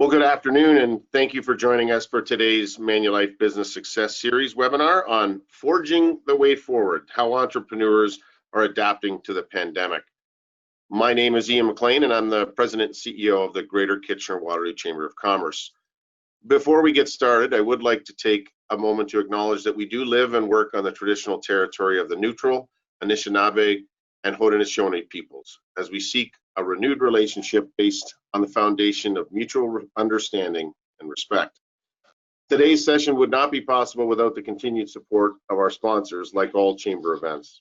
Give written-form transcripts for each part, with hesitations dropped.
Well, good afternoon, and thank you for joining us for today's Manulife Business Success Series webinar on Forging the Way Forward, how entrepreneurs are adapting to the pandemic. My name is Ian McLean, and I'm the President and CEO of the Greater Kitchener-Waterloo Chamber of Commerce. Before we get started, I would like to take a moment to acknowledge that we do live and work on the traditional territory of the Neutral, Anishinaabe, and Haudenosaunee peoples, as we seek a renewed relationship based on the foundation of mutual understanding and respect. Today's session would not be possible without the continued support of our sponsors, like all chamber events.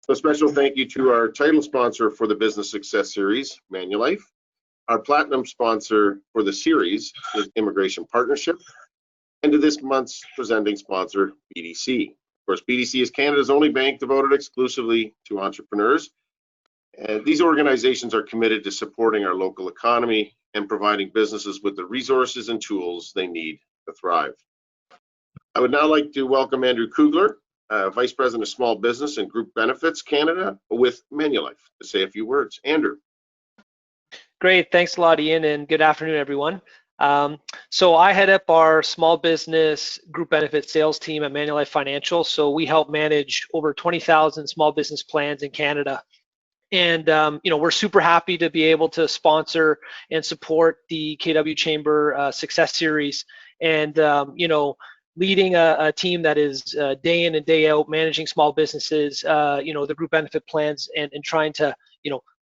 So a special thank you to our title sponsor for the Business Success Series, Manulife. Our platinum sponsor for the series is Immigration Partnership, and to this month's presenting sponsor, BDC. Of course, BDC is Canada's only bank devoted exclusively to entrepreneurs. These organizations are committed to supporting our local economy and providing businesses with the resources and tools they need to thrive. I would now like to welcome Andrew Kugler, Vice President of Small Business and Group Benefits Canada with Manulife, to say a few words. Andrew. Great, thanks a lot, Ian, and good afternoon, everyone. So I head up our small business group benefit sales team at Manulife Financial. So we help manage over 20,000 small business plans in Canada. And we're super happy to be able to sponsor and support the KW Chamber Success Series, and leading a team that is day in and day out managing small businesses, the group benefit plans, and trying to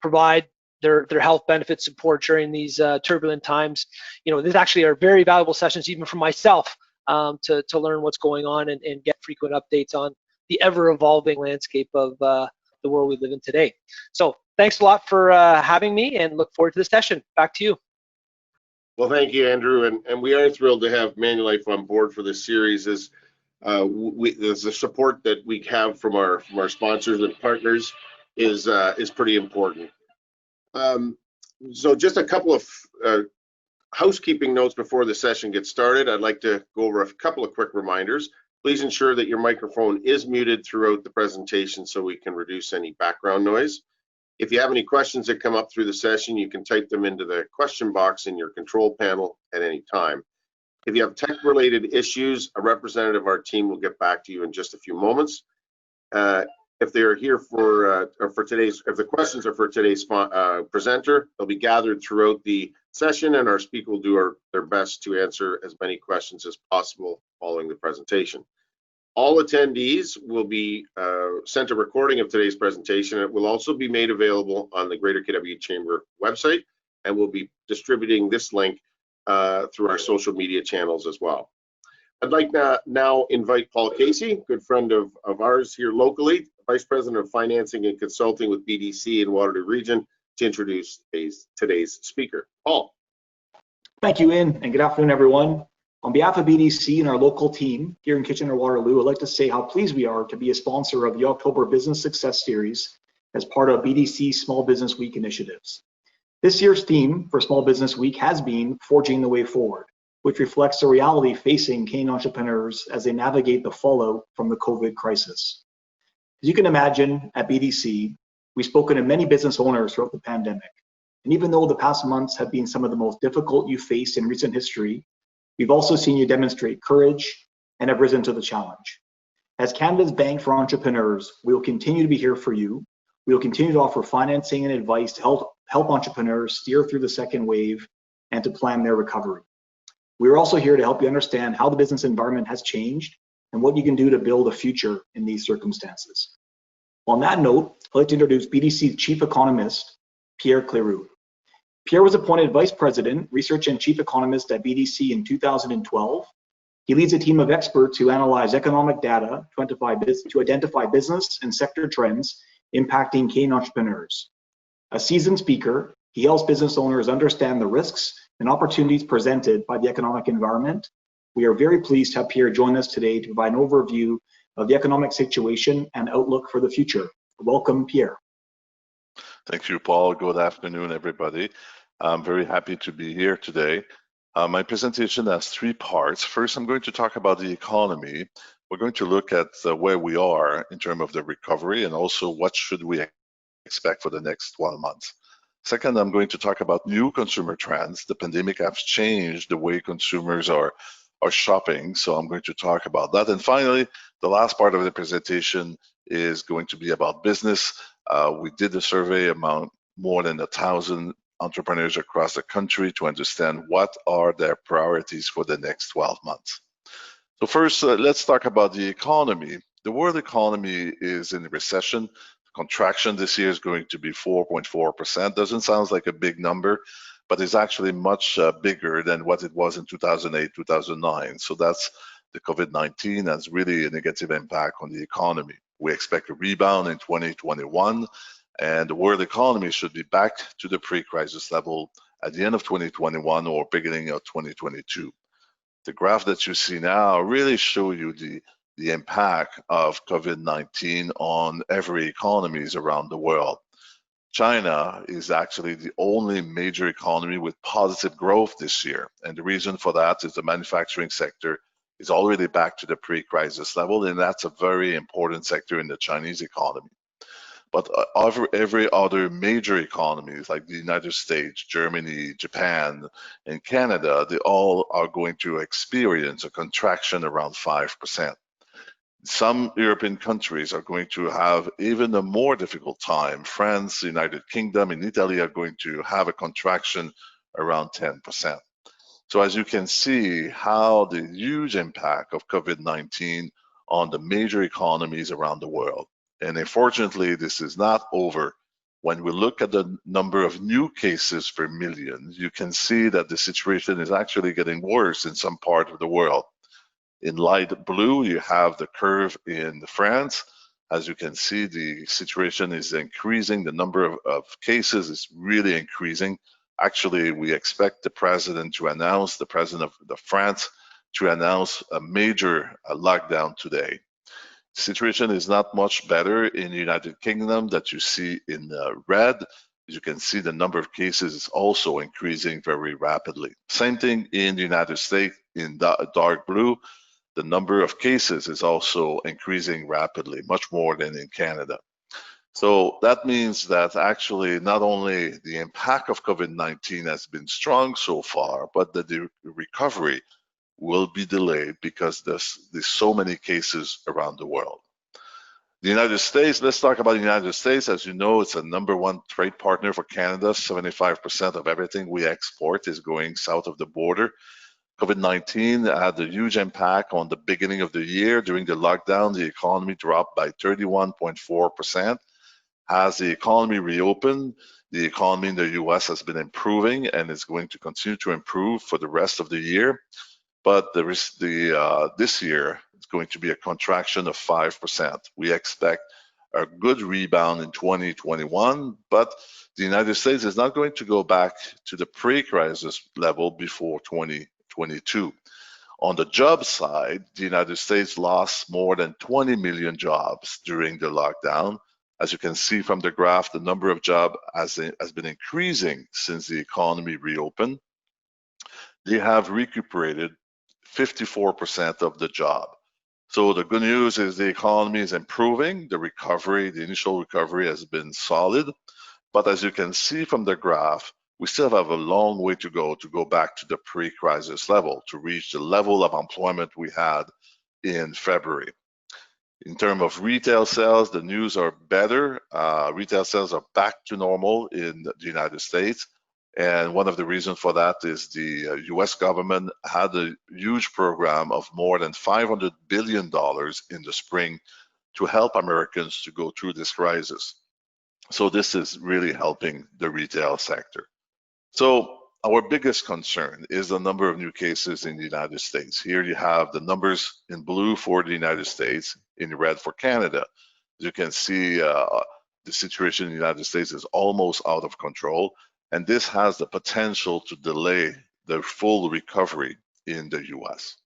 provide their health benefit support during these turbulent times. These actually are very valuable sessions even for myself to learn what's going on and get frequent updates on the ever-evolving landscape of the world we live in today. So thanks a lot for having me, and look forward to the session. Back to you. Well, thank you, Andrew, and we are thrilled to have Manulife on board for this series. As the support that we have from our sponsors and partners is pretty important. So just a couple of housekeeping notes before the session gets started. I'd like to go over a couple of quick reminders. Please ensure that your microphone is muted throughout the presentation so we can reduce any background noise. If you have any questions that come up through the session, you can type them into the question box in your control panel at any time. If you have tech-related issues, a representative of our team will get back to you in just a few moments. If they're here if the questions are for today's presenter, they'll be gathered throughout the session, and our speaker will do their best to answer as many questions as possible following the presentation. All attendees will be sent a recording of today's presentation. It will also be made available on the Greater KW Chamber website, and we'll be distributing this link through our social media channels as well. I'd like to now invite Paul Casey, good friend of ours here locally, Vice President of Financing and Consulting with BDC in Waterloo Region, to introduce today's speaker. Paul. Thank you, Ian, and good afternoon, everyone. On behalf of BDC and our local team here in Kitchener-Waterloo, I'd like to say how pleased we are to be a sponsor of the October Business Success Series as part of BDC Small Business Week initiatives. This year's theme for Small Business Week has been Forging the Way Forward, which reflects the reality facing Canadian entrepreneurs as they navigate the fallout from the COVID crisis. As you can imagine, at BDC, we've spoken to many business owners throughout the pandemic. And even though the past months have been some of the most difficult you faced in recent history, we've also seen you demonstrate courage and have risen to the challenge. As Canada's Bank for Entrepreneurs, we will continue to be here for you. We will continue to offer financing and advice to help entrepreneurs steer through the second wave and to plan their recovery. We're also here to help you understand how the business environment has changed and what you can do to build a future in these circumstances. On that note, I'd like to introduce BDC's Chief Economist, Pierre Cleroux. Pierre was appointed Vice President, Research and Chief Economist at BDC in 2012. He leads a team of experts who analyze economic data to identify business and sector trends impacting Canadian entrepreneurs. A seasoned speaker, he helps business owners understand the risks and opportunities presented by the economic environment. We are very pleased to have Pierre join us today to provide an overview of the economic situation and outlook for the future. Welcome, Pierre. Thank you, Paul. Good afternoon, everybody. I'm very happy to be here today. My presentation has three parts. First, I'm going to talk about the economy. We're going to look at where we are in terms of the recovery, and also what should we expect for the next 12 months. Second, I'm going to talk about new consumer trends. The pandemic has changed the way consumers are shopping, so I'm going to talk about that. And finally, the last part of the presentation is going to be about business. We did a survey among more than 1,000 entrepreneurs across the country to understand what are their priorities for the next 12 months. So first, let's talk about the economy. The world economy is in recession. Contraction this year is going to be 4.4%. Doesn't sound like a big number, but it's actually much bigger than what it was in 2008, 2009. So that's the COVID-19 has really a negative impact on the economy. We expect a rebound in 2021, and the world economy should be back to the pre-crisis level at the end of 2021 or beginning of 2022. The graph that you see now really show you the impact of COVID-19 on every economies around the world. China is actually the only major economy with positive growth this year. And the reason for that is the manufacturing sector is already back to the pre-crisis level, and that's a very important sector in the Chinese economy. But every other major economies like the United States, Germany, Japan, and Canada, they all are going to experience a contraction around 5%. Some European countries are going to have even a more difficult time. France, the United Kingdom, and Italy are going to have a contraction around 10%. So as you can see how the huge impact of COVID-19 on the major economies around the world. And unfortunately, this is not over. When we look at the number of new cases per million, you can see that the situation is actually getting worse in some part of the world. In light blue, you have the curve in France. As you can see, the situation is increasing. The number of cases is really increasing. Actually, we expect the president of France to announce a major lockdown today. The situation is not much better in the United Kingdom that you see in red. As you can see, the number of cases is also increasing very rapidly. Same thing in the United States in dark blue. The number of cases is also increasing rapidly, much more than in Canada. So that means that actually not only the impact of COVID-19 has been strong so far, but that the recovery will be delayed because there's so many cases around the world. The United States, let's talk about the United States. As you know, it's a #1 trade partner for Canada. 75% of everything we export is going south of the border. COVID-19 had a huge impact on the beginning of the year. During the lockdown, the economy dropped by 31.4%. As the economy reopened, the economy in the US has been improving and is going to continue to improve for the rest of the year. But this year, it's going to be a contraction of 5%. We expect a good rebound in 2021, but the United States is not going to go back to the pre-crisis level before 2022. On the job side, the United States lost more than 20 million jobs during the lockdown. As you can see from the graph, the number of jobs has been increasing since the economy reopened. They have recuperated 54% of the job. So the good news is the economy is improving. The initial recovery has been solid. But as you can see from the graph, we still have a long way to go back to the pre-crisis level, to reach the level of employment we had in February. In terms of retail sales, the news are better. Retail sales are back to normal in the United States. And one of the reasons for that is the US government had a huge program of more than $500 billion in the spring to help Americans to go through this crisis. So this is really helping the retail sector. So our biggest concern is the number of new cases in the United States. Here you have the numbers in blue for the United States, in red for Canada. As you can see, the situation in the United States is almost out of control, and this has the potential to delay the full recovery in the US.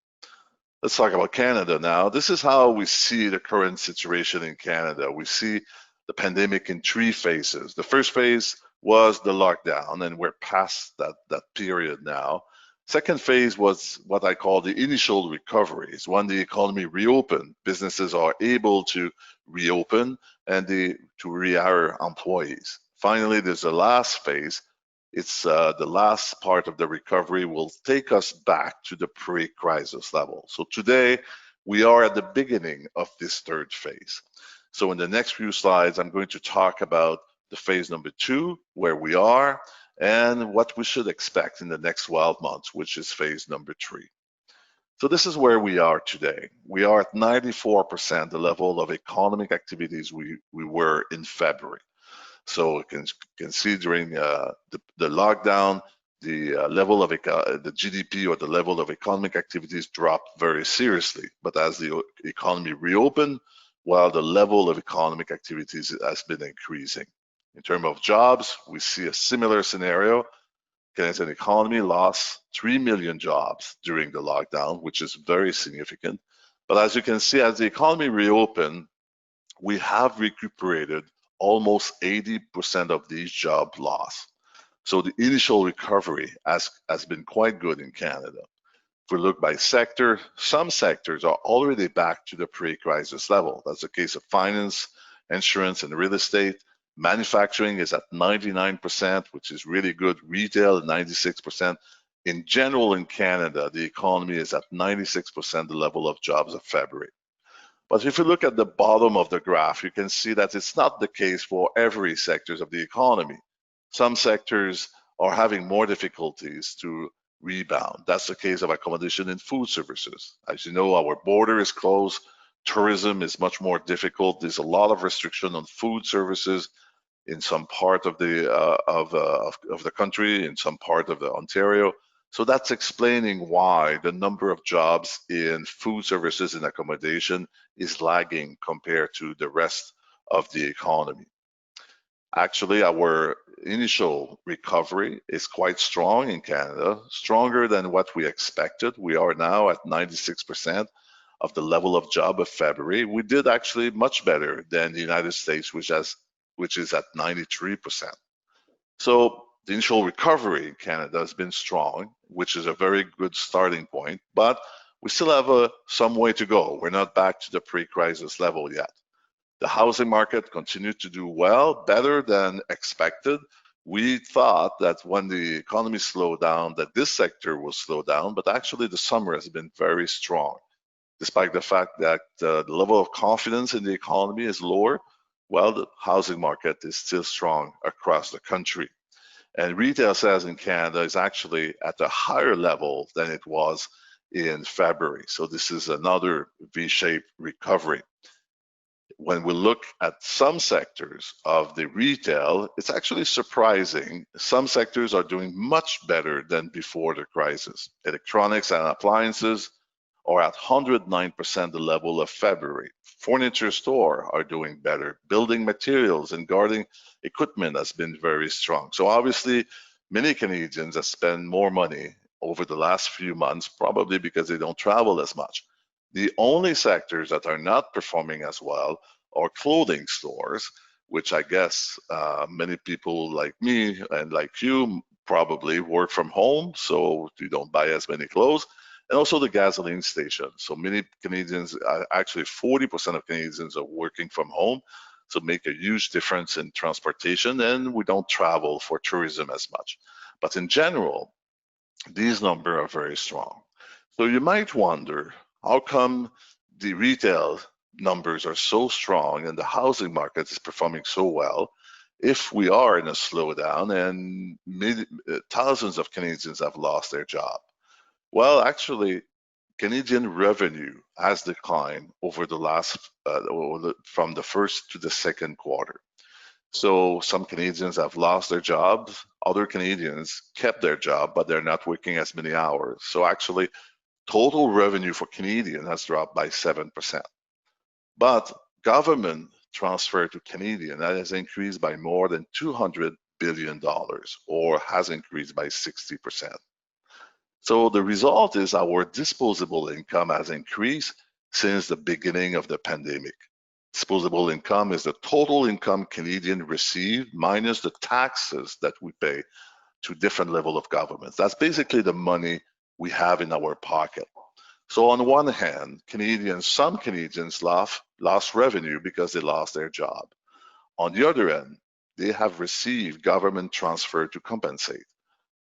Let's talk about Canada now. This is how we see the current situation in Canada. We see the pandemic in 3 phases. The first phase was the lockdown, and we're past that period now. Second phase was what I call the initial recovery. It's when the economy reopened, businesses are able to reopen and to rehire employees. Finally, there's the last phase. It's the last part of the recovery will take us back to the pre-crisis level. So today, we are at the beginning of this third phase. So in the next few slides, I'm going to talk about the phase number 2, where we are, and what we should expect in the next 12 months, which is phase number 3. So this is where we are today. We are at 94% the level of economic activities we were in February. So you can see during the lockdown, the level of the GDP or the level of economic activities dropped very seriously. But as the economy reopened, while the level of economic activities has been increasing. In terms of jobs, we see a similar scenario. Canadian economy lost 3 million jobs during the lockdown, which is very significant. But as you can see, as the economy reopened, we have recuperated almost 80% of these job loss. So the initial recovery has been quite good in Canada. If we look by sector, some sectors are already back to the pre-crisis level. That's the case of finance, insurance, and real estate. Manufacturing is at 99%, which is really good. Retail at 96%. In general, in Canada, the economy is at 96% the level of jobs of February. But if you look at the bottom of the graph, you can see that it's not the case for every sectors of the economy. Some sectors are having more difficulties to rebound. That's the case of accommodation and food services. As you know, our border is closed. Tourism is much more difficult. There's a lot of restriction on food services in some part of the country, in some part of the Ontario. So that's explaining why the number of jobs in food services and accommodation is lagging compared to the rest of the economy. Actually, our initial recovery is quite strong in Canada, stronger than what we expected. We are now at 96% of the level of job of February. We did actually much better than the United States, which is at 93%. So the initial recovery in Canada has been strong, which is a very good starting point, but we still have some way to go. We're not back to the pre-crisis level yet. The housing market continued to do well, better than expected. We thought that when the economy slowed down, that this sector will slow down, but actually the summer has been very strong. Despite the fact that the level of confidence in the economy is lower, well, the housing market is still strong across the country. And retail sales in Canada is actually at a higher level than it was in February. So this is another V-shaped recovery. When we look at some sectors of the retail, it's actually surprising. Some sectors are doing much better than before the crisis. Electronics and appliances are at 109% the level of February. Furniture store are doing better. Building materials and gardening equipment has been very strong. So obviously, many Canadians have spent more money over the last few months, probably because they don't travel as much. The only sectors that are not performing as well are clothing stores, which I guess many people like me and like you probably work from home, so you don't buy as many clothes. And also the gasoline station. So many Canadians, actually 40% of Canadians are working from home, so make a huge difference in transportation, and we don't travel for tourism as much. But in general, these numbers are very strong. So you might wonder, how come the retail numbers are so strong and the housing market is performing so well if we are in a slowdown and thousands of Canadians have lost their job? Well, actually, Canadian revenue has declined over the last, from the first to the second quarter. So some Canadians have lost their jobs. Other Canadians kept their job, but they're not working as many hours. So actually, total revenue for Canadian has dropped by 7%. But government transfer to Canadian that has increased by more than $200 billion, or has increased by 60%. So the result is our disposable income has increased since the beginning of the pandemic. Disposable income is the total income Canadians receive minus the taxes that we pay to different level of governments. That's basically the money we have in our pocket. So on one hand, some Canadians lost revenue because they lost their job. On the other end, they have received government transfer to compensate.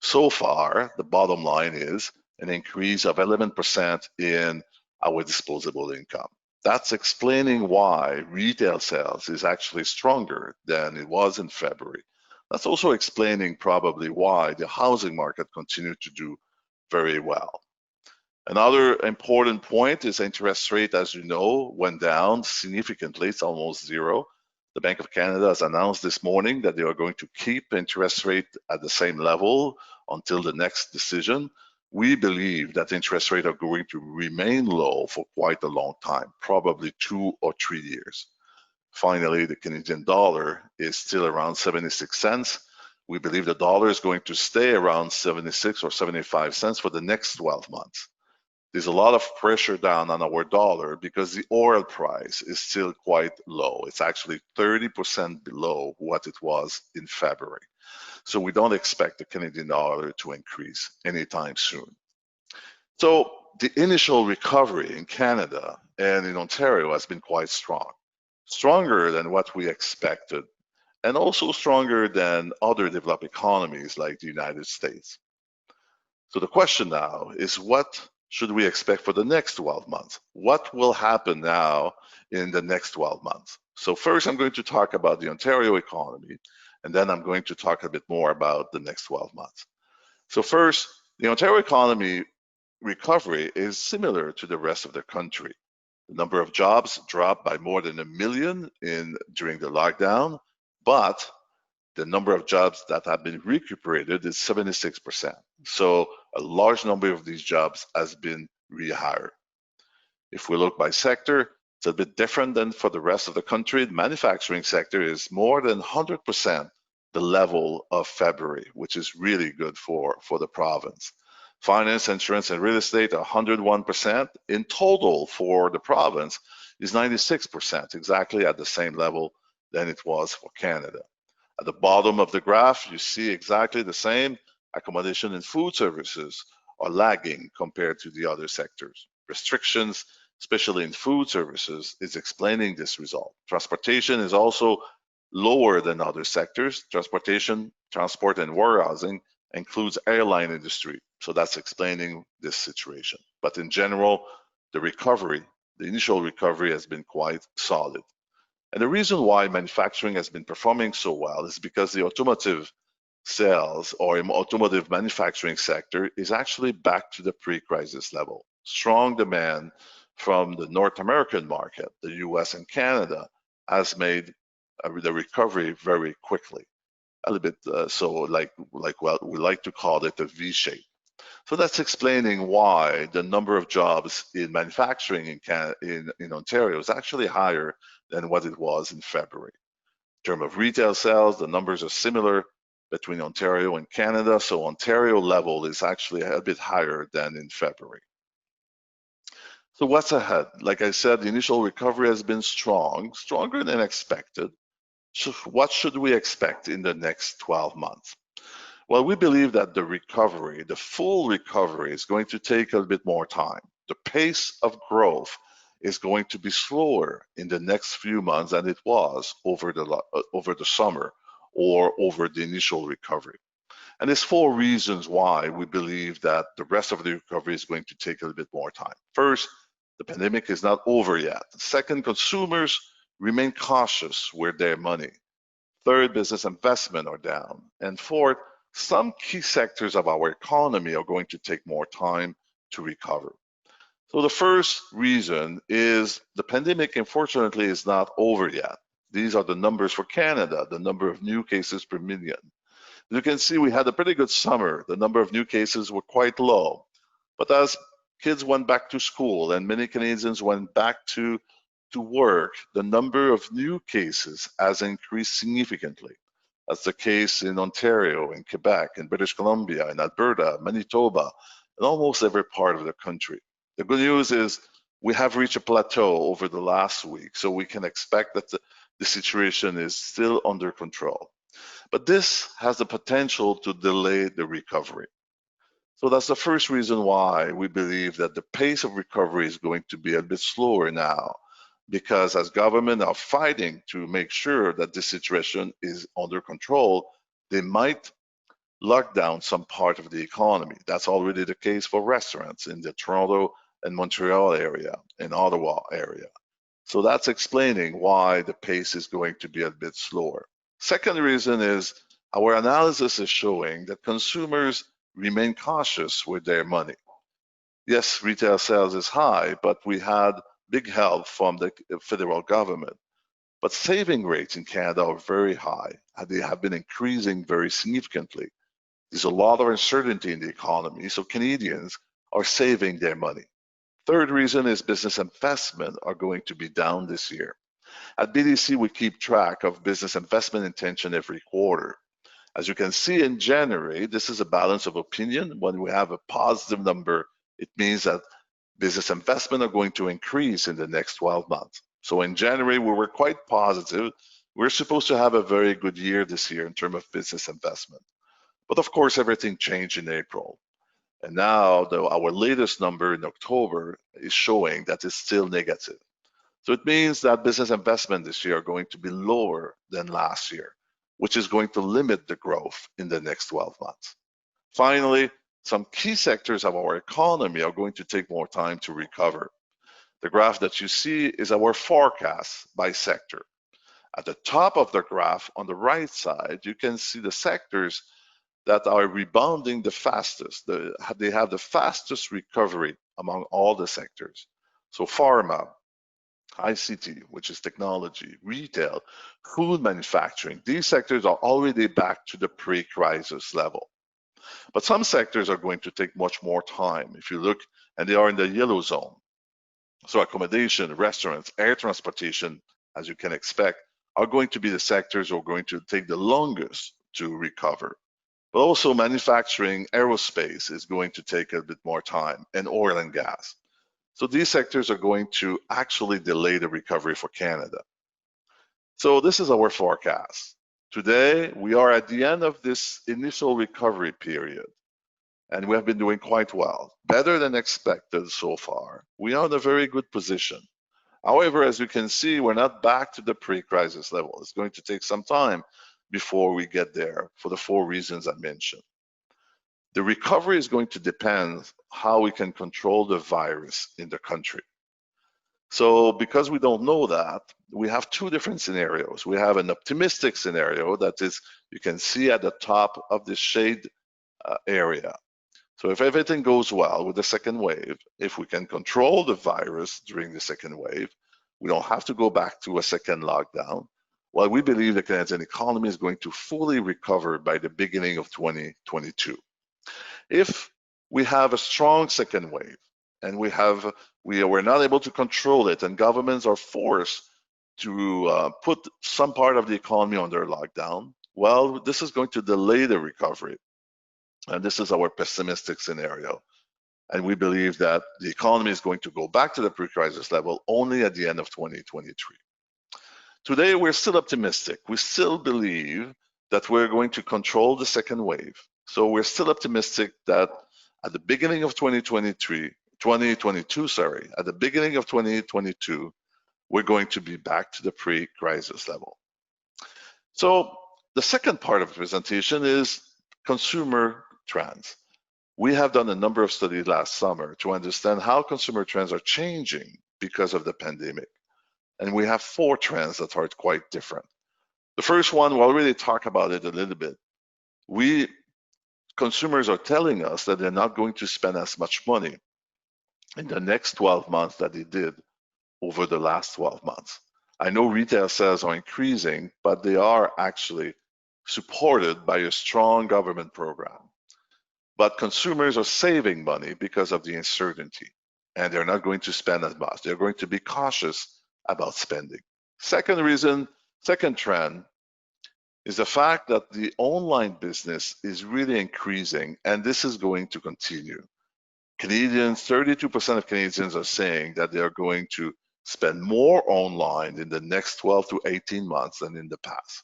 So far, the bottom line is an increase of 11% in our disposable income. That's explaining why retail sales is actually stronger than it was in February. That's also explaining probably why the housing market continued to do very well. Another important point is interest rate, as you know, went down significantly. It's almost zero. The Bank of Canada has announced this morning that they are going to keep interest rate at the same level until the next decision. We believe that interest rates are going to remain low for quite a long time, probably 2 or 3 years. Finally, the Canadian dollar is still around 76 cents. We believe the dollar is going to stay around 76 or 75 cents for the next 12 months. There's a lot of pressure down on our dollar because the oil price is still quite low. It's actually 30% below what it was in February. So we don't expect the Canadian dollar to increase anytime soon. So the initial recovery in Canada and in Ontario has been quite strong, stronger than what we expected, and also stronger than other developed economies like the United States. So the question now is, what should we expect for the next 12 months? What will happen now in the next 12 months? So first, I'm going to talk about the Ontario economy, and then I'm going to talk a bit more about the next 12 months. So first, the Ontario economy recovery is similar to the rest of the country. The number of jobs dropped by more than 1 million during the lockdown, but the number of jobs that have been recuperated is 76%. So a large number of these jobs has been rehired. If we look by sector, it's a bit different than for the rest of the country. The manufacturing sector is more than 100% the level of February, which is really good for the province. Finance, insurance, and real estate are 101%. In total for the province is 96%, exactly at the same level than it was for Canada. At the bottom of the graph, you see exactly the same. Accommodation and food services are lagging compared to the other sectors. Restrictions, especially in food services, is explaining this result. Transportation is also lower than other sectors. Transport and warehousing includes airline industry. So that's explaining this situation. But in general, the initial recovery has been quite solid. And the reason why manufacturing has been performing so well is because the automotive sales or automotive manufacturing sector is actually back to the pre-crisis level. Strong demand from the North American market, the US and Canada, has made the recovery very quickly. A little bit like we like to call it a V-shape. So that's explaining why the number of jobs in manufacturing in Ontario is actually higher than what it was in February. In terms of retail sales, the numbers are similar between Ontario and Canada. So Ontario level is actually a bit higher than in February. So what's ahead? Like I said, the initial recovery has been strong, stronger than expected. So what should we expect in the next 12 months? Well, we believe that the full recovery is going to take a little bit more time. The pace of growth is going to be slower in the next few months than it was over the summer or over the initial recovery. And there's 4 reasons why we believe that the rest of the recovery is going to take a little bit more time. First, the pandemic is not over yet. Second, consumers remain cautious with their money. Third, business investment are down. And fourth, some key sectors of our economy are going to take more time to recover. So the first reason is the pandemic, unfortunately, is not over yet. These are the numbers for Canada, the number of new cases per million. You can see we had a pretty good summer. The number of new cases were quite low. But as kids went back to school and many Canadians went back to work, the number of new cases has increased significantly. That's the case in Ontario, in Quebec, in British Columbia, in Alberta, Manitoba, and almost every part of the country. The good news is we have reached a plateau over the last week, so we can expect that the situation is still under control. But this has the potential to delay the recovery. So that's the first reason why we believe that the pace of recovery is going to be a bit slower now because as government are fighting to make sure that this situation is under control, they might lock down some part of the economy. That's already the case for restaurants in the Toronto and Montreal area, and Ottawa area. So that's explaining why the pace is going to be a bit slower. Second reason is our analysis is showing that consumers remain cautious with their money. Yes, retail sales is high, but we had big help from the federal government. But saving rates in Canada are very high, and they have been increasing very significantly. There's a lot of uncertainty in the economy, so Canadians are saving their money. Third reason is business investment are going to be down this year. At BDC, we keep track of business investment intention every quarter. As you can see in January, this is a balance of opinion. When we have a positive number, it means that business investment are going to increase in the next 12 months. So in January, we were quite positive. We're supposed to have a very good year this year in terms of business investment. But of course, everything changed in April. And now our latest number in October is showing that it's still negative. So it means that business investment this year are going to be lower than last year, which is going to limit the growth in the next 12 months. Finally, some key sectors of our economy are going to take more time to recover. The graph that you see is our forecast by sector. At the top of the graph on the right side, you can see the sectors that are rebounding the fastest. They have the fastest recovery among all the sectors. So pharma, ICT, which is technology, retail, food manufacturing, these sectors are already back to the pre-crisis level. But some sectors are going to take much more time. If you look, and they are in the yellow zone. So accommodation, restaurants, air transportation, as you can expect, are going to be the sectors that are going to take the longest to recover. But also manufacturing, aerospace is going to take a bit more time, and oil and gas. So these sectors are going to actually delay the recovery for Canada. So this is our forecast. Today, we are at the end of this initial recovery period, and we have been doing quite well, better than expected so far. We are in a very good position. However, as you can see, we're not back to the pre-crisis level. It's going to take some time before we get there for the 4 reasons I mentioned. The recovery is going to depend how we can control the virus in the country. So because we don't know that, we have 2 different scenarios. We have an optimistic scenario that is, you can see at the top of the shade area. So if everything goes well with the second wave, if we can control the virus during the second wave, we don't have to go back to a second lockdown. Well, we believe the Canadian economy is going to fully recover by the beginning of 2022. If we have a strong second wave and we are not able to control it and governments are forced to put some part of the economy under lockdown, well, this is going to delay the recovery. And this is our pessimistic scenario. And we believe that the economy is going to go back to the pre-crisis level only at the end of 2023. Today, we're still optimistic. We still believe that we're going to control the second wave. So we're still optimistic that at the beginning of 2022, at the beginning of 2022, we're going to be back to the pre-crisis level. So the second part of the presentation is consumer trends. We have done a number of studies last summer to understand how consumer trends are changing because of the pandemic. And we have 4 trends that are quite different. The first one, we'll already talk about it a little bit. Consumers are telling us that they're not going to spend as much money in the next 12 months that they did over the last 12 months. I know retail sales are increasing, but they are actually supported by a strong government program. But consumers are saving money because of the uncertainty, and they're not going to spend as much. They're going to be cautious about spending. Second trend is the fact that the online business is really increasing, and this is going to continue. 32% of Canadians are saying that they are going to spend more online in the next 12 to 18 months than in the past.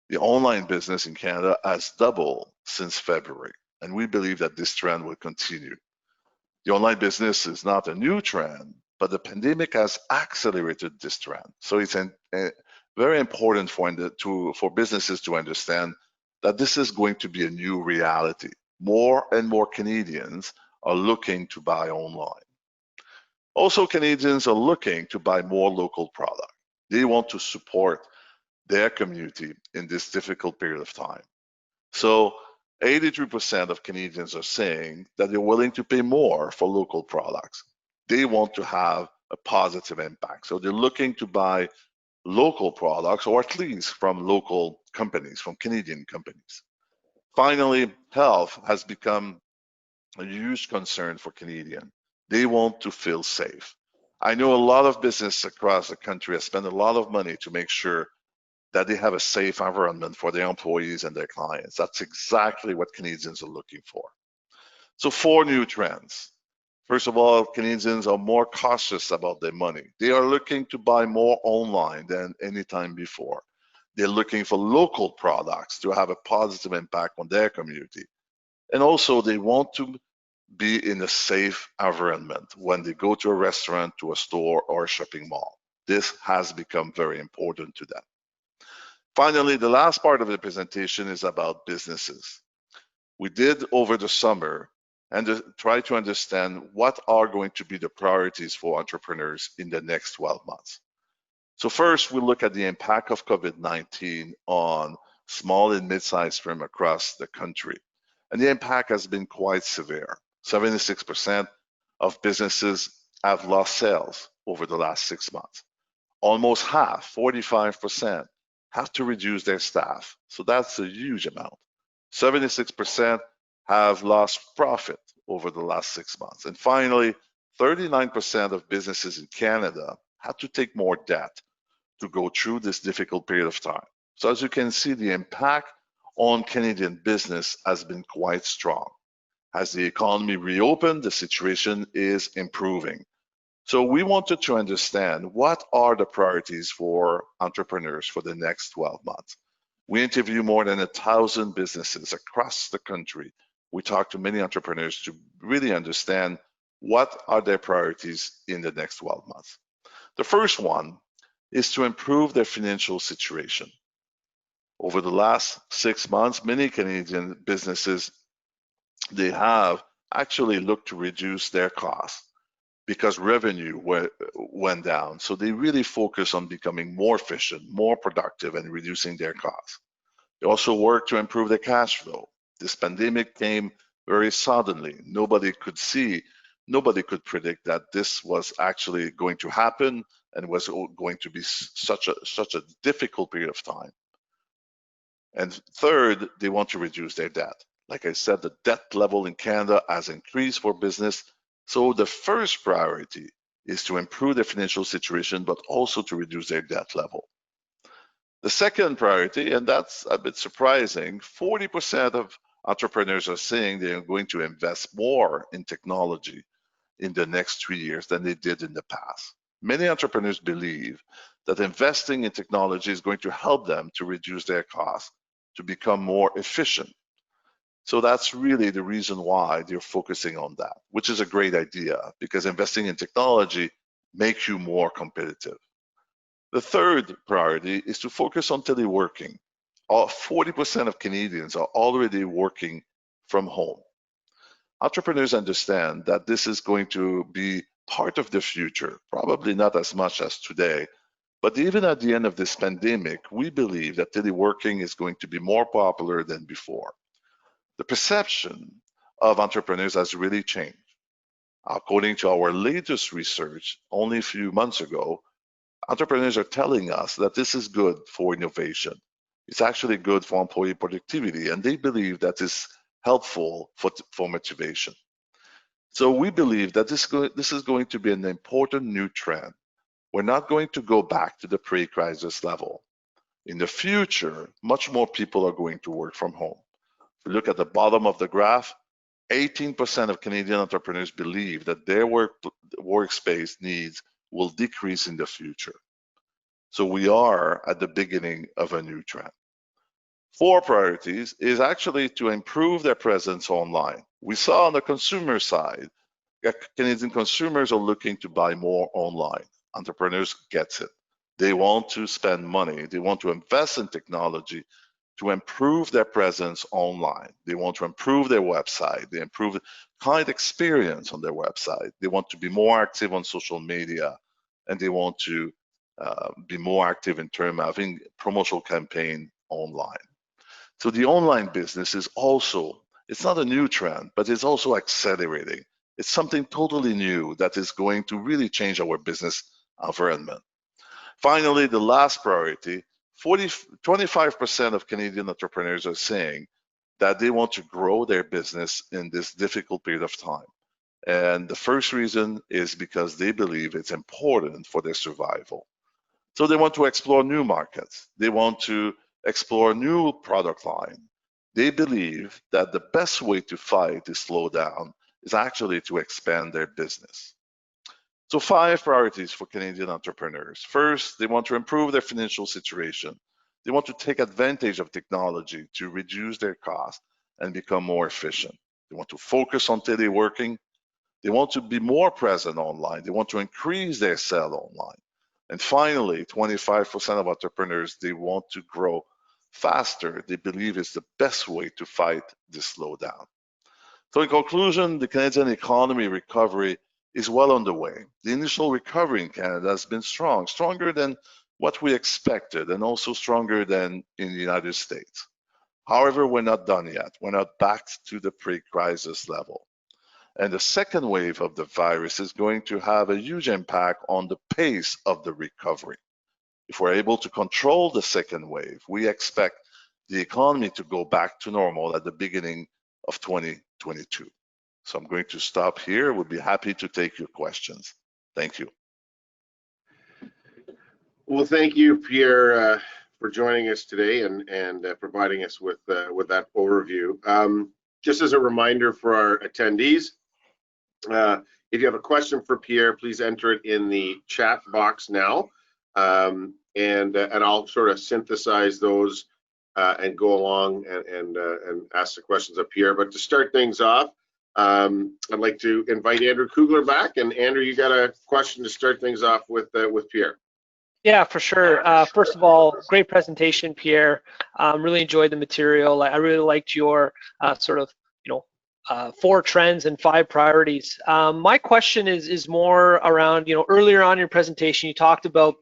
The online business in Canada has doubled since February, and we believe that this trend will continue. The online business is not a new trend, but the pandemic has accelerated this trend. So it's very important for businesses to understand that this is going to be a new reality. More and more Canadians are looking to buy online. Also, Canadians are looking to buy more local product. They want to support their community in this difficult period of time. So 83% of Canadians are saying that they're willing to pay more for local products. They want to have a positive impact. So they're looking to buy local products, or at least from local companies, from Canadian companies. Finally, health has become a huge concern for Canadians. They want to feel safe. I know a lot of business across the country has spent a lot of money to make sure that they have a safe environment for their employees and their clients. That's exactly what Canadians are looking for. So 4 new trends. First of all, Canadians are more cautious about their money. They are looking to buy more online than any time before. They're looking for local products to have a positive impact on their community. And also they want to be in a safe environment when they go to a restaurant, to a store, or a shopping mall. This has become very important to them. Finally, the last part of the presentation is about businesses. We did over the summer and try to understand what are going to be the priorities for entrepreneurs in the next 12 months. So first, we look at the impact of COVID-19 on small and mid-sized firms across the country. And the impact has been quite severe. 76% of businesses have lost sales over the last 6 months. Almost half, 45%, have to reduce their staff. So that's a huge amount. 76% have lost profit over the last 6 months. And finally, 39% of businesses in Canada had to take more debt to go through this difficult period of time. So as you can see, the impact on Canadian business has been quite strong. As the economy reopened, the situation is improving. So we wanted to understand what are the priorities for entrepreneurs for the next 12 months. We interviewed more than 1,000 businesses across the country. We talked to many entrepreneurs to really understand what are their priorities in the next 12 months. The first one is to improve their financial situation. Over the last 6 months, many Canadian businesses, they have actually looked to reduce their costs because revenue went down. So they really focus on becoming more efficient, more productive, and reducing their costs. They also work to improve their cash flow. This pandemic came very suddenly. Nobody could predict that this was actually going to happen and was going to be such a difficult period of time. And third, they want to reduce their debt. Like I said, the debt level in Canada has increased for business. So the first priority is to improve their financial situation, but also to reduce their debt level. The second priority, and that's a bit surprising, 40% of entrepreneurs are saying they are going to invest more in technology in the next 3 years than they did in the past. Many entrepreneurs believe that investing in technology is going to help them to reduce their costs, to become more efficient. So that's really the reason why they're focusing on that, which is a great idea because investing in technology makes you more competitive. The third priority is to focus on teleworking. 40% of Canadians are already working from home. Entrepreneurs understand that this is going to be part of the future, probably not as much as today, but even at the end of this pandemic, we believe that teleworking is going to be more popular than before. The perception of entrepreneurs has really changed. According to our latest research, only a few months ago, entrepreneurs are telling us that this is good for innovation. It's actually good for employee productivity, and they believe that is helpful for motivation. So we believe that this is going to be an important new trend. We're not going to go back to the pre-crisis level. In the future, much more people are going to work from home. If we look at the bottom of the graph, 18% of Canadian entrepreneurs believe that their workspace needs will decrease in the future. So we are at the beginning of a new trend. 4 priorities is actually to improve their presence online. We saw on the consumer side Canadian consumers are looking to buy more online. Entrepreneurs gets it. They want to spend money. They want to invest in technology to improve their presence online. They want to improve their website. They improve the client experience on their website. They want to be more active on social media, and they want to be more active in terms of having promotional campaign online. So the online business is also, it's not a new trend, but it's also accelerating. It's something totally new that is going to really change our business environment. Finally, the last priority, 25% of Canadian entrepreneurs are saying that they want to grow their business in this difficult period of time. And the first reason is because they believe it's important for their survival. So they want to explore new markets. They want to explore new product line. They believe that the best way to fight this slowdown is actually to expand their business. So 5 priorities for Canadian entrepreneurs. First, they want to improve their financial situation. They want to take advantage of technology to reduce their costs and become more efficient. They want to focus on teleworking. They want to be more present online. They want to increase their sale online. And finally, 25% of entrepreneurs, they want to grow faster. They believe it's the best way to fight this slowdown. So in conclusion, the Canadian economy recovery is well underway. The initial recovery in Canada has been strong, stronger than what we expected, and also stronger than in the United States. However, we're not done yet. We're not back to the pre-crisis level. And the second wave of the virus is going to have a huge impact on the pace of the recovery. If we're able to control the second wave, we expect the economy to go back to normal at the beginning of 2022. So I'm going to stop here. We'll be happy to take your questions. Thank you. Well, thank you, Pierre, for joining us today and providing us with that overview. Just as a reminder for our attendees, if you have a question for Pierre, please enter it in the chat box now, and I'll sort of synthesize those and go along and ask the questions of Pierre. But to start things off, I'd like to invite Andrew Kugler back. And Andrew, you got a question to start things off with Pierre. Yeah, for sure. First of all, great presentation, Pierre. Really enjoyed the material. I really liked your sort of, 4 trends and 5 priorities. My question is more around, earlier on in your presentation, you talked about,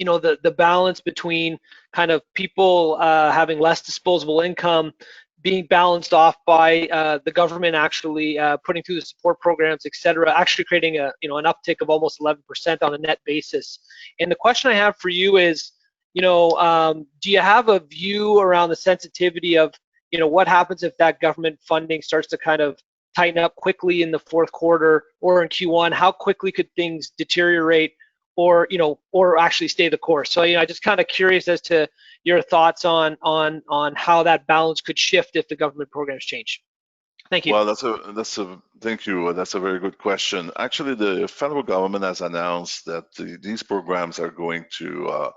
the balance between kind of people having less disposable income being balanced off by the government actually putting through the support programs, et cetera, actually creating an uptick of almost 11% on a net basis. And the question I have for you is, do you have a view around the sensitivity of, what happens if that government funding starts to kind of tighten up quickly in the fourth quarter or in Q1? How quickly could things deteriorate or actually stay the course? So I just kind of curious as to your thoughts on how that balance could shift if the government programs change. Thank you. Well, thank you. That's a very good question. Actually, the federal government has announced that these programs are going to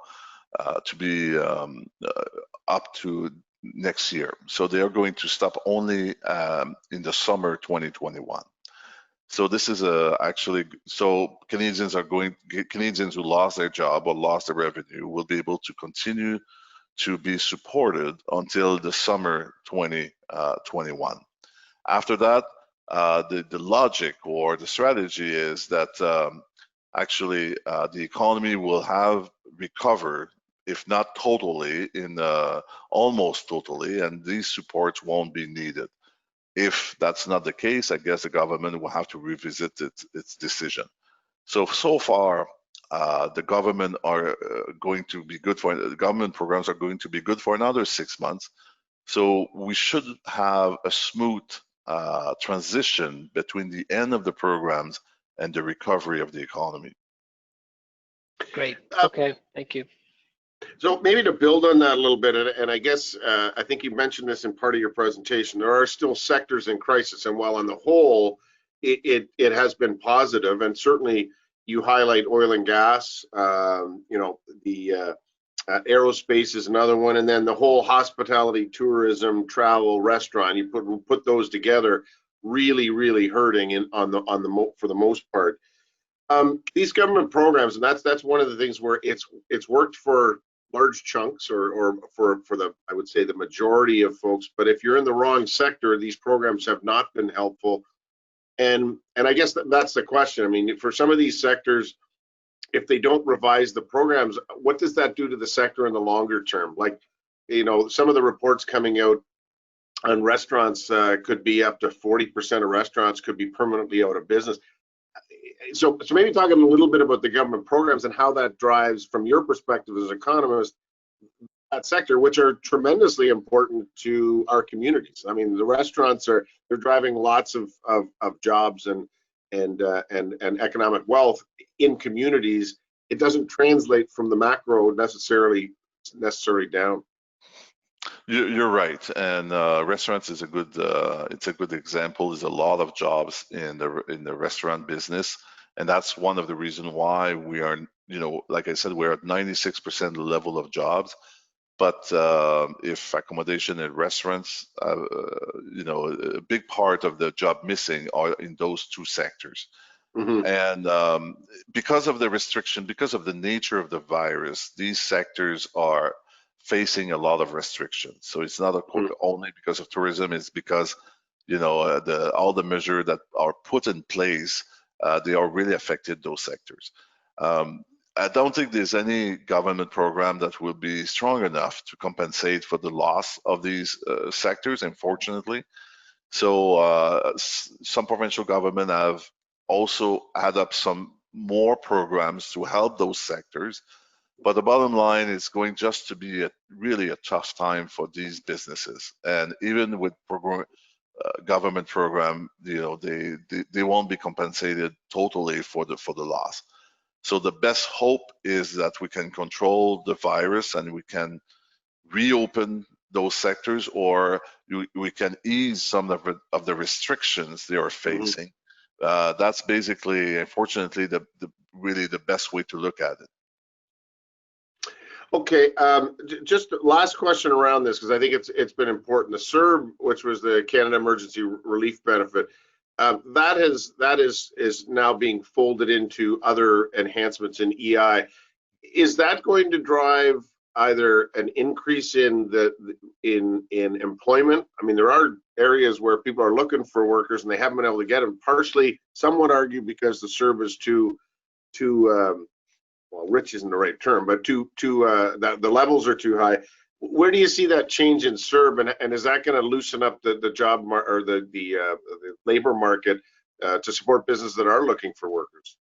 be up to next year. So they are going to stop only in the summer 2021. So this is Canadians who lost their job or lost their revenue will be able to continue to be supported until the summer 2021. After that, the logic or the strategy is that the economy will have recovered, if not totally, almost totally, and these supports won't be needed. If that's not the case, I guess the government will have to revisit its decision. So far, the government programs are going to be good for another 6 months. So we should have a smooth transition between the end of the programs and the recovery of the economy. Great. Okay. Thank you. So maybe to build on that a little bit, and I guess I think you mentioned this in part of your presentation, there are still sectors in crisis, and while on the whole it has been positive, and certainly you highlight oil and gas, the aerospace is another one, and then the whole hospitality, tourism, travel, restaurant, you put those together, really hurting for the most part. These government programs, and that's one of the things where it's worked for large chunks or for the, I would say, the majority of folks. But if you're in the wrong sector, these programs have not been helpful. And I guess that's the question. I mean, for some of these sectors, if they don't revise the programs, what does that do to the sector in the longer term? Like, some of the reports coming out on restaurants could be up to 40% of restaurants could be permanently out of business. So maybe talking a little bit about the government programs and how that drives, from your perspective as an economist, that sector, which are tremendously important to our communities. I mean, the restaurants they're driving lots of jobs and economic wealth in communities. It doesn't translate from the macro necessarily down. You're right, and restaurants is a good example. There's a lot of jobs in the restaurant business, and that's one of the reasons why we are, like I said, we're at 96% level of jobs. But if accommodation and restaurants, a big part of the job missing are in those two sectors. Mm-hmm. And because of the restriction, because of the nature of the virus, these sectors are facing a lot of restrictions. So it's not only because of tourism, it's because, all the measures that are put in place, they are really affected those sectors. I don't think there's any government program that will be strong enough to compensate for the loss of these sectors, unfortunately. So some provincial government have also add up some more programs to help those sectors. But the bottom line is going just to be really a tough time for these businesses. And even with government program, they won't be compensated totally for the loss. So the best hope is that we can control the virus and we can reopen those sectors, or we can ease some of the restrictions they are facing. That's basically, unfortunately, really the best way to look at it. Okay, just last question around this, because I think it's been important. The CERB, which was the Canada Emergency Relief Benefit, that is now being folded into other enhancements in EI. Is that going to drive either an increase in employment? I mean, there are areas where people are looking for workers and they haven't been able to get them. Partially, some would argue because the CERB is too well, rich isn't the right term, but the levels are too high. Where do you see that change in CERB, and is that going to loosen up the job or the labor market to support businesses that are looking for workers?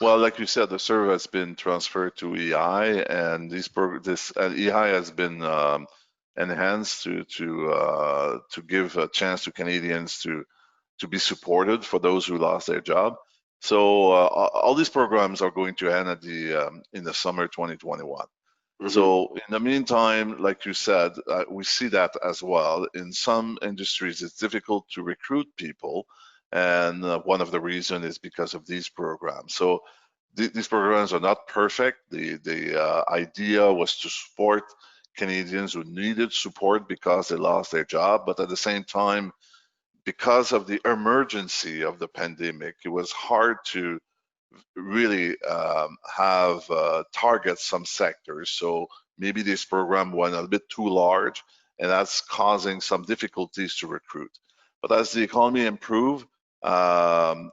Well, like you said, the CERB has been transferred to EI, and EI has been enhanced to give a chance to Canadians to be supported for those who lost their job. So all these programs are going to end at in the summer 2021. So in the meantime, like you said, we see that as well. In some industries, it's difficult to recruit people, and one of the reasons is because of these programs. So these programs are not perfect. The idea was to support Canadians who needed support because they lost their job, but at the same time, because of the emergency of the pandemic, it was hard to really target some sectors. So maybe this program went a bit too large, and that's causing some difficulties to recruit. But as the economy improves, I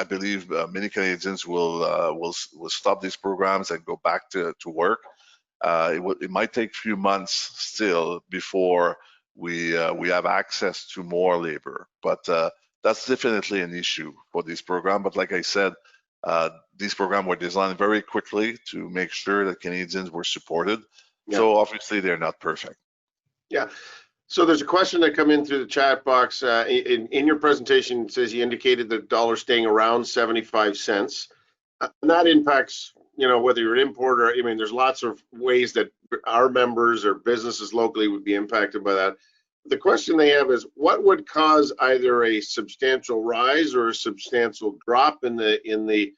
believe many Canadians will stop these programs and go back to work. It might take a few months still before we have access to more labor, but that's definitely an issue for this program. But like I said, these programs were designed very quickly to make sure that Canadians were supported. Yeah. So obviously they're not perfect. Yeah. So there's a question that come in through the chat box. In your presentation, it says you indicated the dollar staying around 75 cents. And that impacts, whether you're an importer. I mean, there's lots of ways that our members or businesses locally would be impacted by that. The question they have is, what would cause either a substantial rise or a substantial drop in the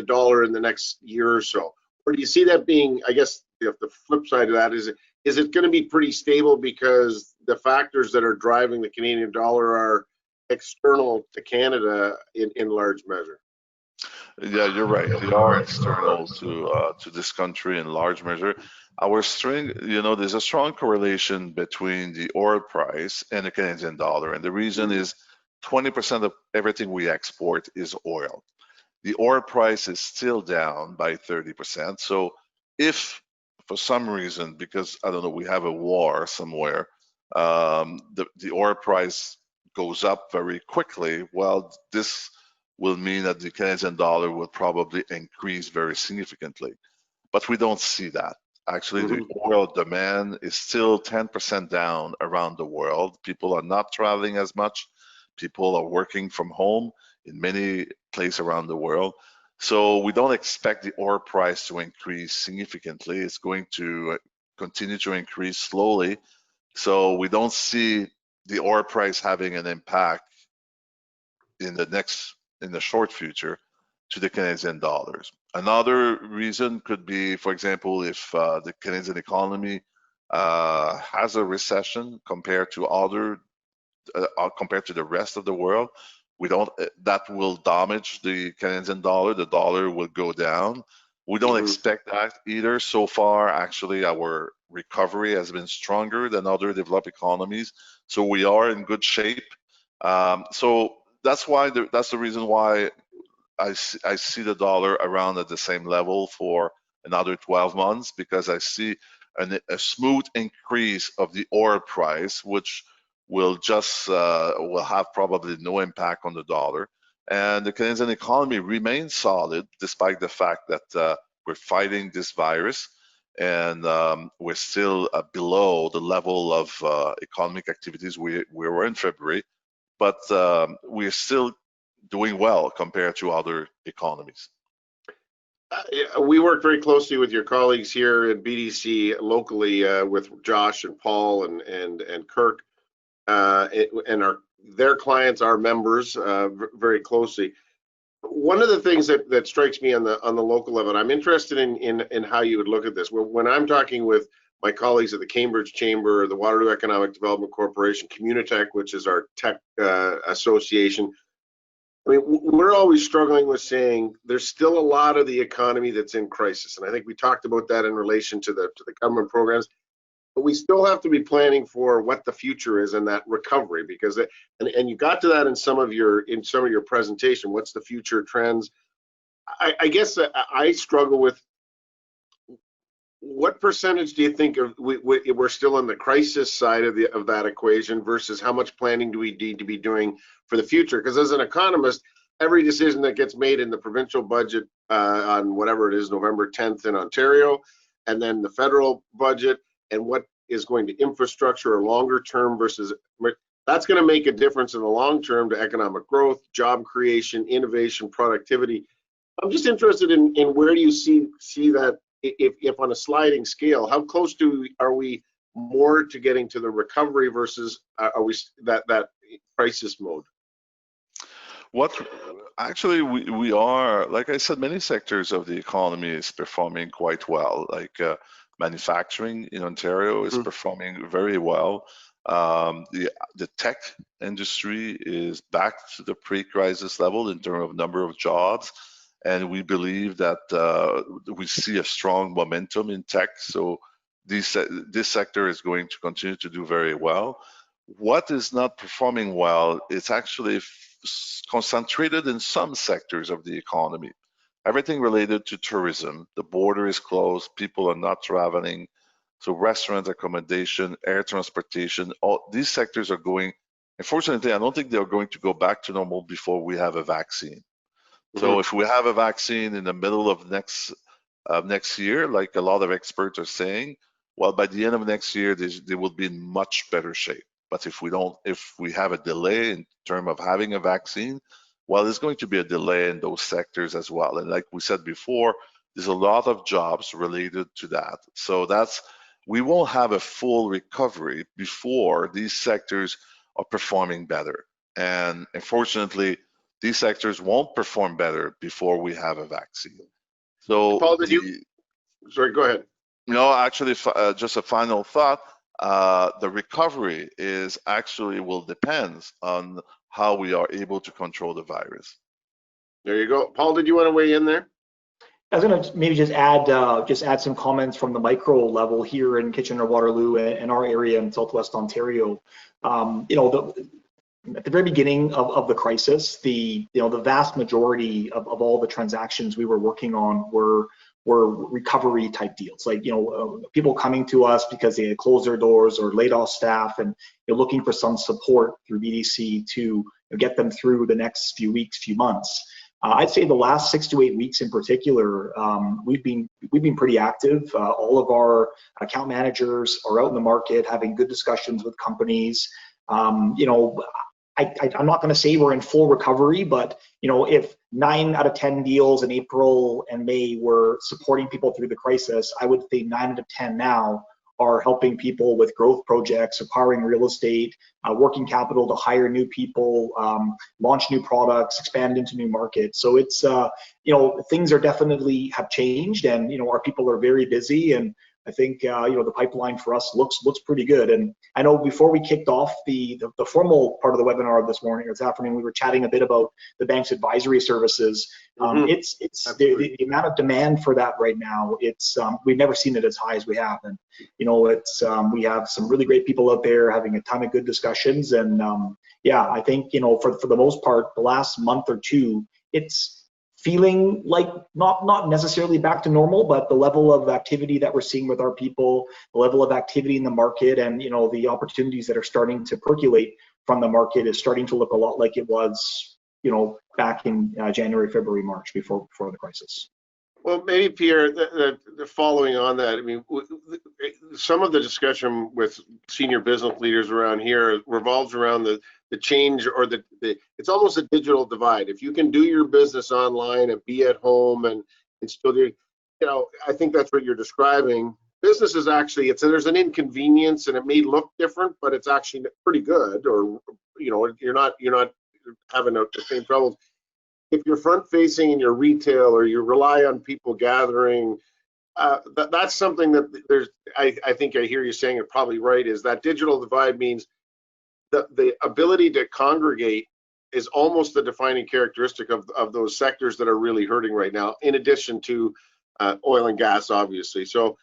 dollar in the next year or so? Or do you see that being, I guess, the flip side of that is is it going to be pretty stable because the factors that are driving the Canadian dollar are external to Canada in large measure? Yeah, you're right. They are external to this country in large measure. Our string, there's a strong correlation between the oil price and the Canadian dollar, and the reason is 20% of everything we export is oil. The oil price is still down by 30%. So if for some reason, because I don't know, we have a war somewhere, the oil price goes up very quickly, well, this will mean that the Canadian dollar will probably increase very significantly. But we don't see that. Actually, the oil demand is still 10% down around the world. People are not traveling as much. People are working from home in many places around the world. So we don't expect the oil price to increase significantly. It's going to continue to increase slowly. So we don't see the oil price having an impact in the short future to the Canadian dollars. Another reason could be, for example, if the Canadian economy has a recession compared to the rest of the world, that will damage the Canadian dollar. The dollar will go down. We don't expect that either. So far, actually, our recovery has been stronger than other developed economies. So we are in good shape. So that's the reason why I see the dollar around at the same level for another 12 months, because I see a smooth increase of the oil price, which will have probably no impact on the dollar. And the Canadian economy remains solid despite the fact that we're fighting this virus, and we're still below the level of economic activities we were in February, but we're still doing well compared to other economies. We work very closely with your colleagues here at BDC locally, with Josh and Paul and Kirk, and their clients, our members, very closely. One of the things that strikes me on the local level, and I'm interested in how you would look at this. When I'm talking with my colleagues at the Cambridge Chamber, the Waterloo Economic Development Corporation, Communitech, which is our tech association, I mean, we're always struggling with saying there's still a lot of the economy that's in crisis, and I think we talked about that in relation to the government programs. But we still have to be planning for what the future is in that recovery, because and you got to that in some of your presentation. What's the future trends? I guess I struggle with what percentage do you think we're still on the crisis side of that equation versus how much planning do we need to be doing for the future? Because as an economist, every decision that gets made in the provincial budget on whatever it is, November 10th in Ontario, and then the federal budget, and what is going to infrastructure or longer term versus, that's going to make a difference in the long term to economic growth, job creation, innovation, productivity. I'm just interested in where do you see that, if on a sliding scale, how close are we more to getting to the recovery versus are we that crisis mode? Actually, we are, like I said, many sectors of the economy is performing quite well. Like manufacturing in Ontario is performing very well. The tech industry is back to the pre-crisis level in terms of number of jobs, and we believe that we see a strong momentum in tech. So this sector is going to continue to do very well. What is not performing well, it's actually concentrated in some sectors of the economy. Everything related to tourism, the border is closed, people are not traveling. So restaurants, accommodation, air transportation, all these sectors are going, unfortunately, I don't think they're going to go back to normal before we have a vaccine. So if we have a vaccine in the middle of next year, like a lot of experts are saying, well, by the end of next year, they will be in much better shape. But if we have a delay in terms of having a vaccine, well, there's going to be a delay in those sectors as well. And like we said before, there's a lot of jobs related to that. So we won't have a full recovery before these sectors are performing better. And unfortunately, these sectors won't perform better before we have a vaccine. So Paul, sorry, go ahead. No, actually, just a final thought. The recovery is actually will depend on how we are able to control the virus. There you go. Paul, did you want to weigh in there? I was going to maybe just add some comments from the micro level here in Kitchener-Waterloo and our area in Southwest Ontario. At the very beginning of the crisis, the vast majority of all the transactions we were working on were recovery type deals, like people coming to us because they had closed their doors or laid off staff and looking for some support through BDC to get them through the next few weeks, few months. I'd say the last 6 to 8 weeks in particular, we've been pretty active. All of our account managers are out in the market having good discussions with companies. I'm not going to say we're in full recovery, but if 9 out of 10 deals in April and May were supporting people through the crisis, I would say 9 out of 10 now are helping people with growth projects, acquiring real estate, working capital to hire new people, launch new products, expand into new markets. So it's things are definitely have changed, and our people are very busy, and I think the pipeline for us looks pretty good. And I know before we kicked off the formal part of the webinar this morning or this afternoon, we were chatting a bit about the bank's advisory services. It's the amount of demand for that right now. It's we've never seen it as high as we have, and it's we have some really great people out there having a ton of good discussions. And yeah, I think for the most part, the last month or two, it's feeling like not necessarily back to normal, but the level of activity that we're seeing with our people, the level of activity in the market, and the opportunities that are starting to percolate from the market is starting to look a lot like it was back in January, February, March before the crisis. Well, maybe Pierre, following on that, I mean, some of the discussion with senior business leaders around here revolves around the change, or it's almost a digital divide. If you can do your business online and be at home and still do, I think that's what you're describing. Business is actually, there's an inconvenience, and it may look different, but it's actually pretty good, or you're not having the same troubles. If you're front facing in your retail, or you rely on people gathering, that's something that I think I hear you saying it probably right, is that digital divide means the ability to congregate is almost the defining characteristic of those sectors that are really hurting right now, in addition to oil and gas, obviously. So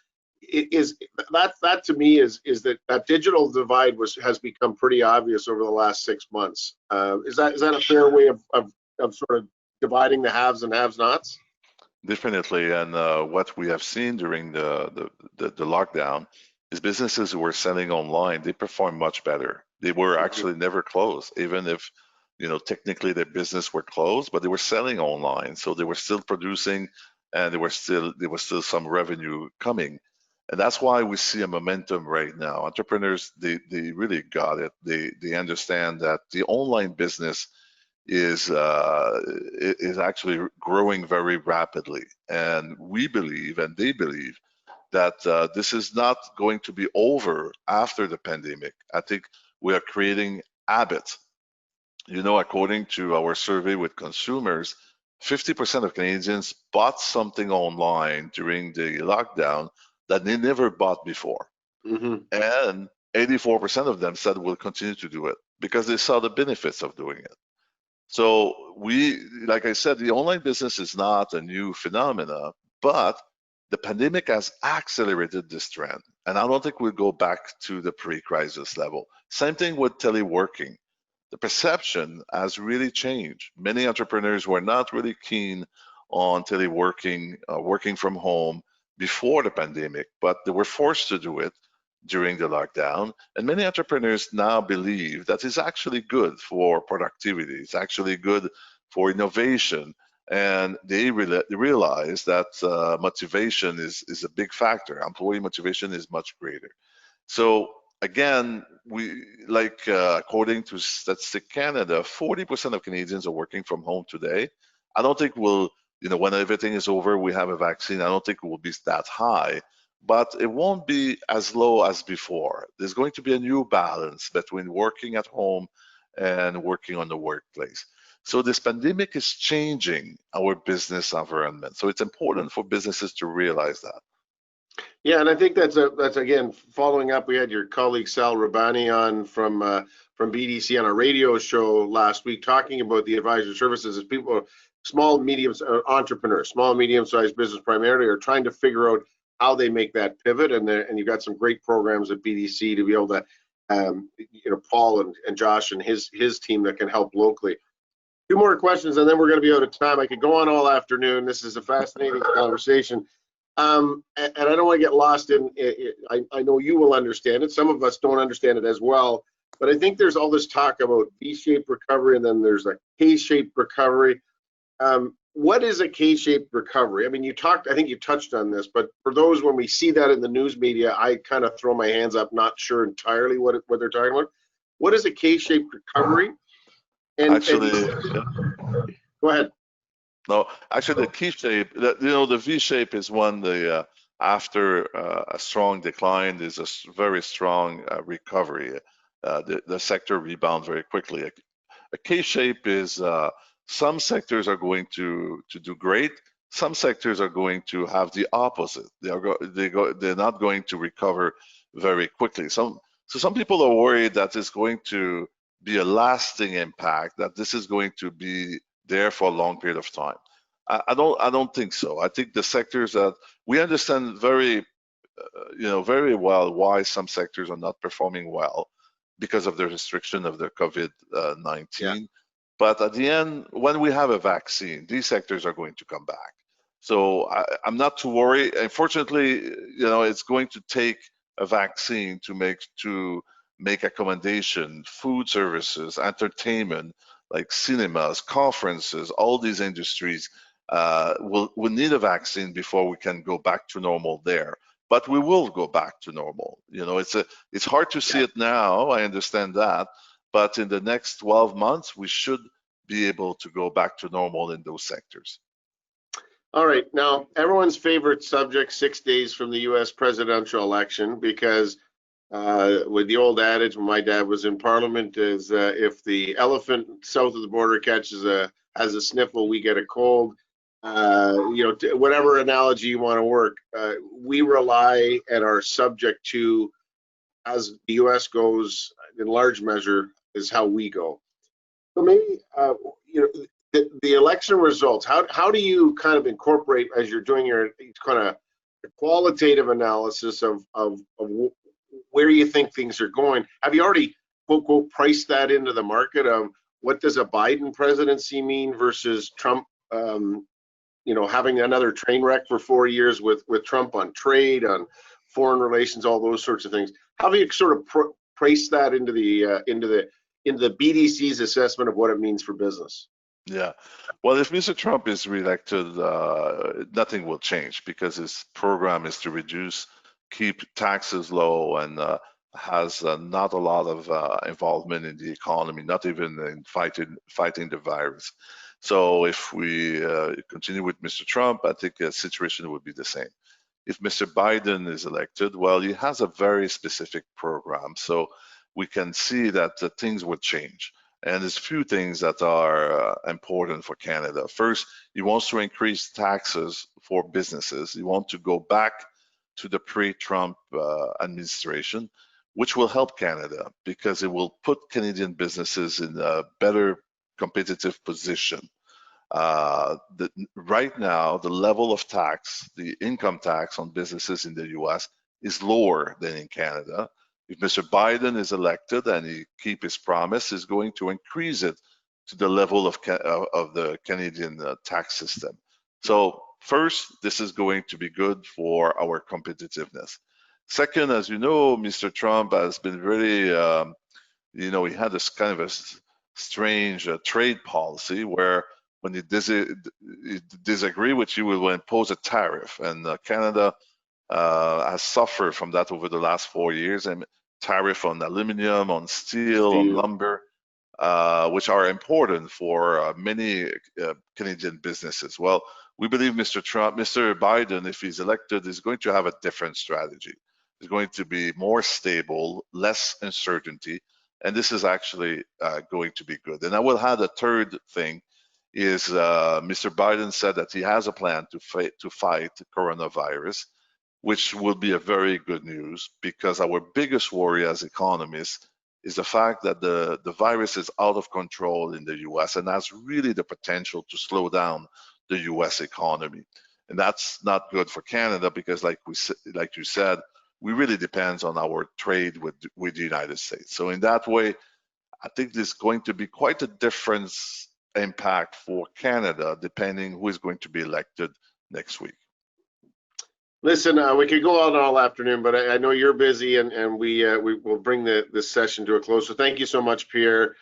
that to me is that digital divide has become pretty obvious over the last 6 months. Is that a fair way of sort of dividing the haves and have-nots? Definitely, and what we have seen during the lockdown is businesses who were selling online, they performed much better. They were actually never closed, even if technically their business were closed, but they were selling online, so they were still producing, and there was still some revenue coming. And that's why we see a momentum right now. Entrepreneurs, they really got it. They understand that the online business is actually growing very rapidly, and we believe, and they believe, that this is not going to be over after the pandemic. I think we are creating habits. According to our survey with consumers, 50% of Canadians bought something online during the lockdown that they never bought before. And 84% of them said we'll continue to do it because they saw the benefits of doing it. So like I said, the online business is not a new phenomena, but the pandemic has accelerated this trend. And I don't think we'll go back to the pre-crisis level. Same thing with teleworking. The perception has really changed. Many entrepreneurs were not really keen on teleworking, working from home before the pandemic, but they were forced to do it during the lockdown. And many entrepreneurs now believe that it's actually good for productivity. It's actually good for innovation. And they realize that motivation is a big factor. Employee motivation is much greater. So again, according to Statistic Canada, 40% of Canadians are working from home today. I don't think when everything is over, we have a vaccine, I don't think it will be that high, but it won't be as low as before. There's going to be a new balance between working at home and working on the workplace. So this pandemic is changing our business environment. So it's important for businesses to realize that. Yeah, and I think that's again following up. We had your colleague Sal Rabani on from BDC on a radio show last week talking about the advisor services as people, small, medium entrepreneurs, small, medium-sized business primarily, are trying to figure out how they make that pivot. And you've got some great programs at BDC to be able to, Paul and Josh and his team that can help locally. Two more questions, and then we're going to be out of time. I could go on all afternoon. This is a fascinating conversation. And I don't want to get lost in it. I know you will understand it. Some of us don't understand it as well. But I think there's all this talk about V-shaped recovery, and then there's a K-shaped recovery. What is a K-shaped recovery? I mean, I think you touched on this, but for those, when we see that in the news media, I kind of throw my hands up, not sure entirely what they're talking about. What is a K-shaped recovery? Actually, go ahead. No, actually, the key shape, the V shape is one after a strong decline is a very strong recovery. The sector rebounds very quickly. A K shape is some sectors are going to do great. Some sectors are going to have the opposite. They're not going to recover very quickly. So some people are worried that it's going to be a lasting impact, that this is going to be there for a long period of time. I don't think so. I think the sectors that we understand very well why some sectors are not performing well because of the restriction of the COVID-19. Yeah. But at the end, when we have a vaccine, these sectors are going to come back. So I'm not too worried. Unfortunately, it's going to take a vaccine to make accommodation, food services, entertainment, like cinemas, conferences, all these industries will need a vaccine before we can go back to normal there. But we will go back to normal. It's hard to see it now. I understand that, but in the next 12 months, we should be able to go back to normal in those sectors. All right. Now, everyone's favorite subject, 6 days from the U.S. presidential election, because with the old adage when my dad was in Parliament is if the elephant south of the border has a sniffle, we get a cold. Whatever analogy you want to work, we rely and are subject to, as the U.S. goes, in large measure, is how we go. So maybe, the election results, how do you kind of incorporate, as you're doing your kind of qualitative analysis of where you think things are going? Have you already, quote, quote, priced that into the market of what does a Biden presidency mean versus Trump, having another train wreck for 4 years with Trump on trade, on foreign relations, all those sorts of things? How do you sort of price that into the BDC's assessment of what it means for business? Yeah, well, if Mr. Trump is reelected, nothing will change because his program is to keep taxes low, and has not a lot of involvement in the economy, not even in fighting the virus. So if we continue with Mr. Trump, I think the situation would be the same. If Mr. Biden is elected, well, he has a very specific program, so we can see that things would change. And there's a few things that are important for Canada. First, he wants to increase taxes for businesses. He wants to go back to the pre-Trump administration, which will help Canada because it will put Canadian businesses in a better competitive position. Right now, the level of tax, the income tax on businesses in the US is lower than in Canada. If Mr. Biden is elected and he keeps his promise, he's going to increase it to the level of the Canadian tax system. So first, this is going to be good for our competitiveness. Second, as you know, Mr. Trump has been really, he had this kind of a strange trade policy where when he disagree with you, he will impose a tariff. And Canada has suffered from that over the last 4 years, and tariff on aluminum, on steel, on lumber, which are important for many Canadian businesses. Well, we believe Mr. Biden, if he's elected, is going to have a different strategy. It's going to be more stable, less uncertainty, and this is actually going to be good. And I will add a third thing is Mr. Biden said that he has a plan to fight coronavirus. which will be a very good news, because our biggest worry as economists is the fact that the virus is out of control in the US and has really the potential to slow down the US economy. And that's not good for Canada because, like you said, we really depends on our trade with the United States. So in that way, I think there's going to be quite a difference impact for Canada depending who is going to be elected next week. Listen, we could go on all afternoon, but I know you're busy, and we will bring this session to a close. So thank you so much, Pierre.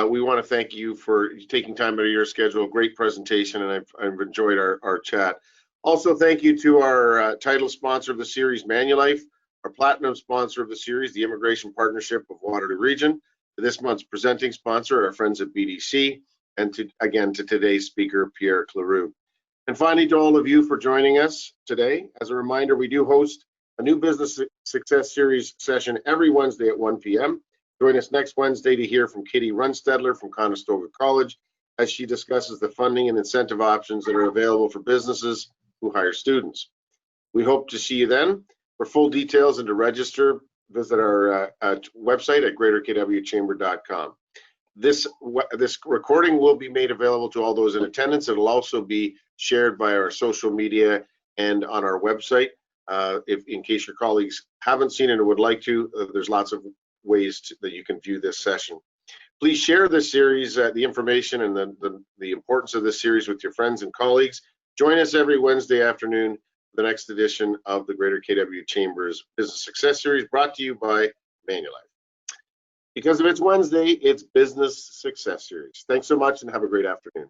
We want to thank you for taking time out of your schedule. Great presentation, and I've enjoyed our chat. Also, thank you to our title sponsor of the series, Manulife, our platinum sponsor of the series, the Immigration Partnership of Waterloo Region, to this month's presenting sponsor, our friends at BDC, and to today's speaker, Pierre Cleroux. And finally, to all of you for joining us today. As a reminder, we do host a new Business Success Series session every Wednesday at 1 p.m. Join us next Wednesday to hear from Kitty Runstedler from Conestoga College as she discusses the funding and incentive options that are available for businesses who hire students. We hope to see you then. For full details and to register, visit our website at greaterkwchamber.com. This recording will be made available to all those in attendance. It'll also be shared by our social media and on our website. In case your colleagues haven't seen it or would like to, there's lots of ways that you can view this session. Please share this series, the information and the importance of this series with your friends and colleagues. Join us every Wednesday afternoon for the next edition of the Greater KW Chambers Business Success Series, brought to you by Manulife. Because if it's Wednesday, it's Business Success Series. Thanks so much and have a great afternoon.